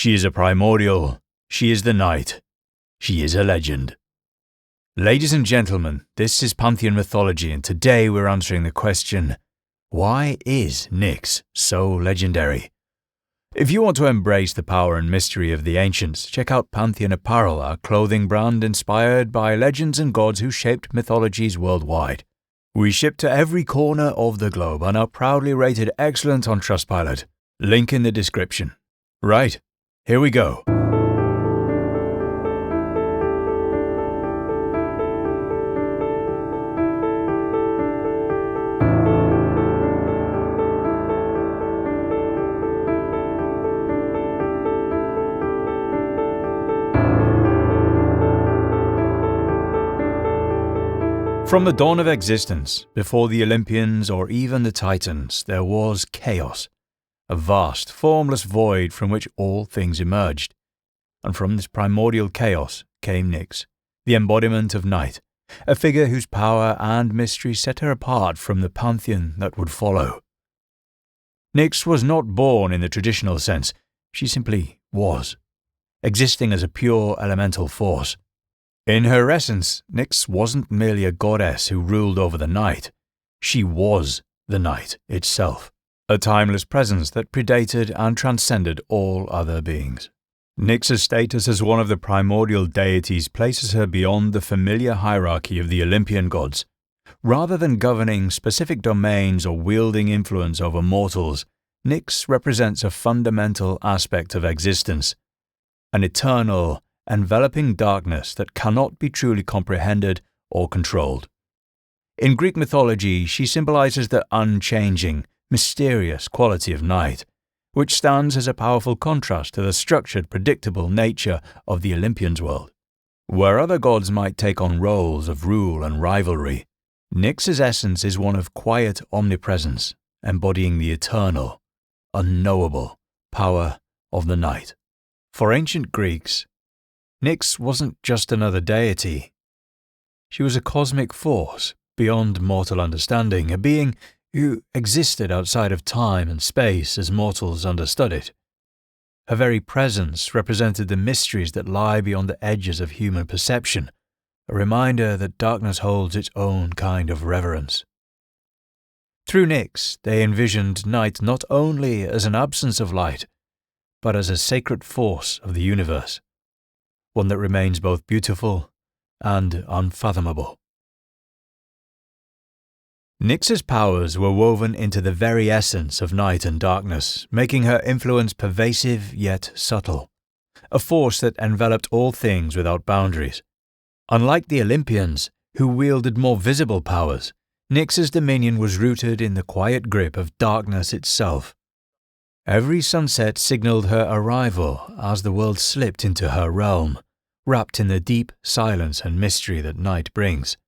She is a primordial. She is the night. She is a legend. Ladies and gentlemen, this is Pantheon Mythology, and today we're answering the question, why is Nyx so legendary? If you want to embrace the power and mystery of the ancients, check out Pantheon Apparel, our clothing brand inspired by legends and gods who shaped mythologies worldwide. We ship to every corner of the globe and are proudly rated excellent on Trustpilot. Link in the description. Right, here we go. From the dawn of existence, before the Olympians or even the Titans, there was chaos, a vast, formless void from which all things emerged. And from this primordial chaos came Nyx, the embodiment of night, a figure whose power and mystery set her apart from the pantheon that would follow. Nyx was not born in the traditional sense, she simply was, existing as a pure elemental force. In her essence, Nyx wasn't merely a goddess who ruled over the night. She was the night itself, a timeless presence that predated and transcended all other beings. Nyx's status as one of the primordial deities places her beyond the familiar hierarchy of the Olympian gods. Rather than governing specific domains or wielding influence over mortals, Nyx represents a fundamental aspect of existence, an eternal, enveloping darkness that cannot be truly comprehended or controlled. In Greek mythology, she symbolizes the unchanging, mysterious quality of night, which stands as a powerful contrast to the structured, predictable nature of the Olympians' world. Where other gods might take on roles of rule and rivalry, Nyx's essence is one of quiet omnipresence, embodying the eternal, unknowable power of the night. For ancient Greeks, Nyx wasn't just another deity. She was a cosmic force beyond mortal understanding, a being who existed outside of time and space as mortals understood it. Her very presence represented the mysteries that lie beyond the edges of human perception, a reminder that darkness holds its own kind of reverence. Through Nyx, they envisioned night not only as an absence of light, but as a sacred force of the universe, one that remains both beautiful and unfathomable. Nyx's powers were woven into the very essence of night and darkness, making her influence pervasive yet subtle, a force that enveloped all things without boundaries. Unlike the Olympians, who wielded more visible powers, Nyx's dominion was rooted in the quiet grip of darkness itself. Every sunset signaled her arrival as the world slipped into her realm, wrapped in the deep silence and mystery that night brings.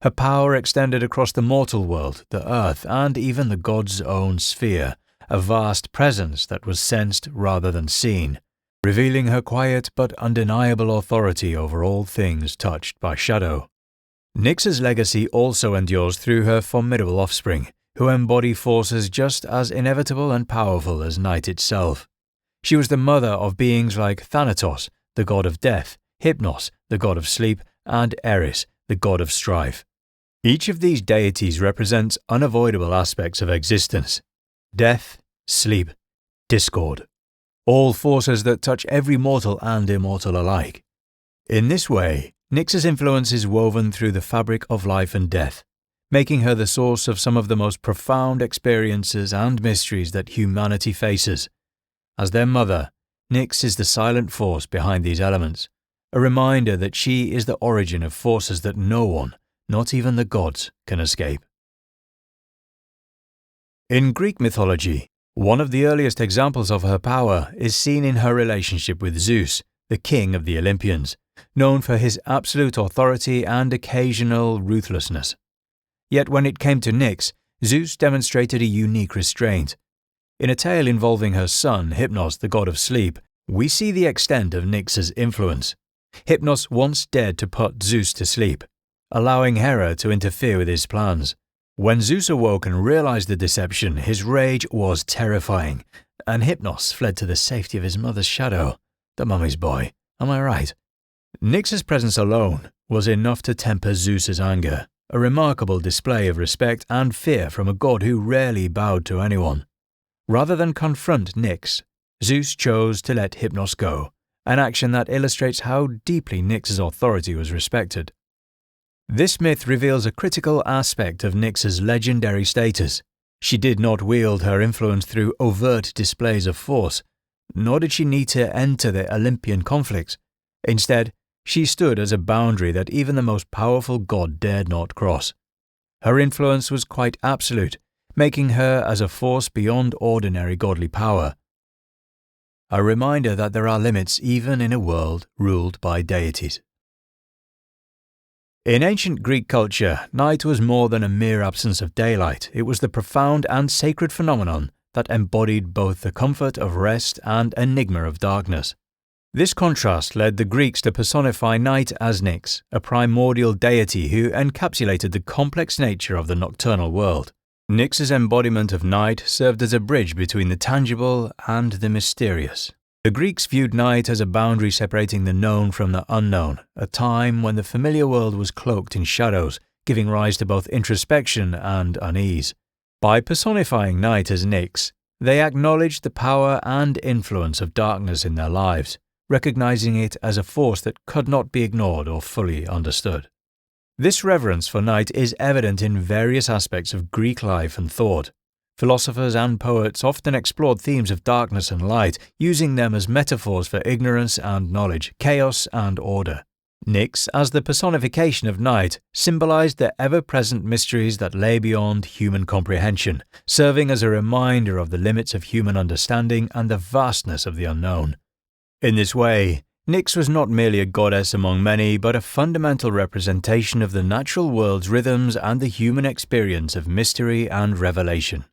Her power extended across the mortal world, the earth, and even the gods' own sphere, a vast presence that was sensed rather than seen, revealing her quiet but undeniable authority over all things touched by shadow. Nyx's legacy also endures through her formidable offspring, who embody forces just as inevitable and powerful as night itself. She was the mother of beings like Thanatos, the god of death, Hypnos, the god of sleep, and Eris, the god of strife. Each of these deities represents unavoidable aspects of existence: death, sleep, discord, all forces that touch every mortal and immortal alike. In this way, Nyx's influence is woven through the fabric of life and death, making her the source of some of the most profound experiences and mysteries that humanity faces. As their mother, Nyx is the silent force behind these elements, a reminder that she is the origin of forces that no one, not even the gods, can escape. In Greek mythology, one of the earliest examples of her power is seen in her relationship with Zeus, the king of the Olympians, known for his absolute authority and occasional ruthlessness. Yet when it came to Nyx, Zeus demonstrated a unique restraint. In a tale involving her son, Hypnos, the god of sleep, we see the extent of Nyx's influence. Hypnos once dared to put Zeus to sleep, allowing Hera to interfere with his plans. When Zeus awoke and realized the deception, his rage was terrifying, and Hypnos fled to the safety of his mother's shadow, the mummy's boy. Am I right? Nyx's presence alone was enough to temper Zeus's anger, a remarkable display of respect and fear from a god who rarely bowed to anyone. Rather than confront Nyx, Zeus chose to let Hypnos go, an action that illustrates how deeply Nyx's authority was respected. This myth reveals a critical aspect of Nyx's legendary status. She did not wield her influence through overt displays of force, nor did she need to enter the Olympian conflicts. Instead, she stood as a boundary that even the most powerful god dared not cross. Her influence was quite absolute, making her as a force beyond ordinary godly power. A reminder that there are limits even in a world ruled by deities. In ancient Greek culture, night was more than a mere absence of daylight. It was the profound and sacred phenomenon that embodied both the comfort of rest and enigma of darkness. This contrast led the Greeks to personify night as Nyx, a primordial deity who encapsulated the complex nature of the nocturnal world. Nyx's embodiment of night served as a bridge between the tangible and the mysterious. The Greeks viewed night as a boundary separating the known from the unknown, a time when the familiar world was cloaked in shadows, giving rise to both introspection and unease. By personifying night as Nyx, they acknowledged the power and influence of darkness in their lives, recognizing it as a force that could not be ignored or fully understood. This reverence for night is evident in various aspects of Greek life and thought. Philosophers and poets often explored themes of darkness and light, using them as metaphors for ignorance and knowledge, chaos and order. Nyx, as the personification of night, symbolized the ever-present mysteries that lay beyond human comprehension, serving as a reminder of the limits of human understanding and the vastness of the unknown. In this way, Nyx was not merely a goddess among many, but a fundamental representation of the natural world's rhythms and the human experience of mystery and revelation.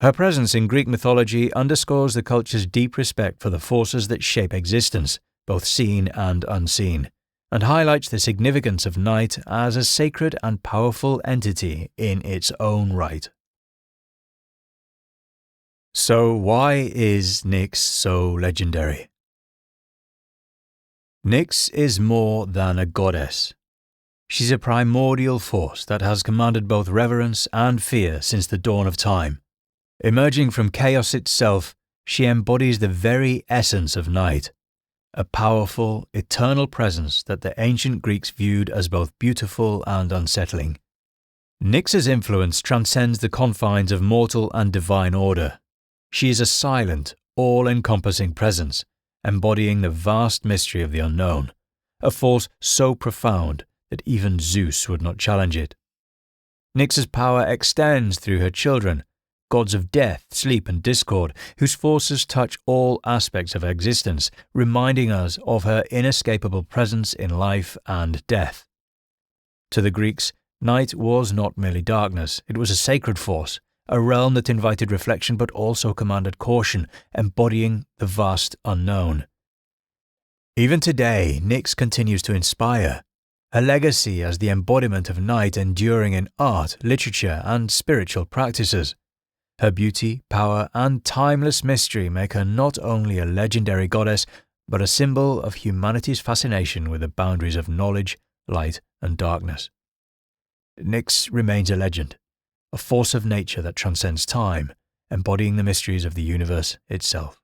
Her presence in Greek mythology underscores the culture's deep respect for the forces that shape existence, both seen and unseen, and highlights the significance of night as a sacred and powerful entity in its own right. So why is Nyx so legendary? Nyx is more than a goddess. She's a primordial force that has commanded both reverence and fear since the dawn of time. Emerging from chaos itself, she embodies the very essence of night, a powerful, eternal presence that the ancient Greeks viewed as both beautiful and unsettling. Nyx's influence transcends the confines of mortal and divine order. She is a silent, all-encompassing presence, embodying the vast mystery of the unknown, a force so profound that even Zeus would not challenge it. Nyx's power extends through her children, gods of death, sleep and discord, whose forces touch all aspects of existence, reminding us of her inescapable presence in life and death. To the Greeks, night was not merely darkness, it was a sacred force, a realm that invited reflection but also commanded caution, embodying the vast unknown. Even today, Nyx continues to inspire, her legacy as the embodiment of night enduring in art, literature and spiritual practices. Her beauty, power, and timeless mystery make her not only a legendary goddess, but a symbol of humanity's fascination with the boundaries of knowledge, light, and darkness. Nyx remains a legend, a force of nature that transcends time, embodying the mysteries of the universe itself.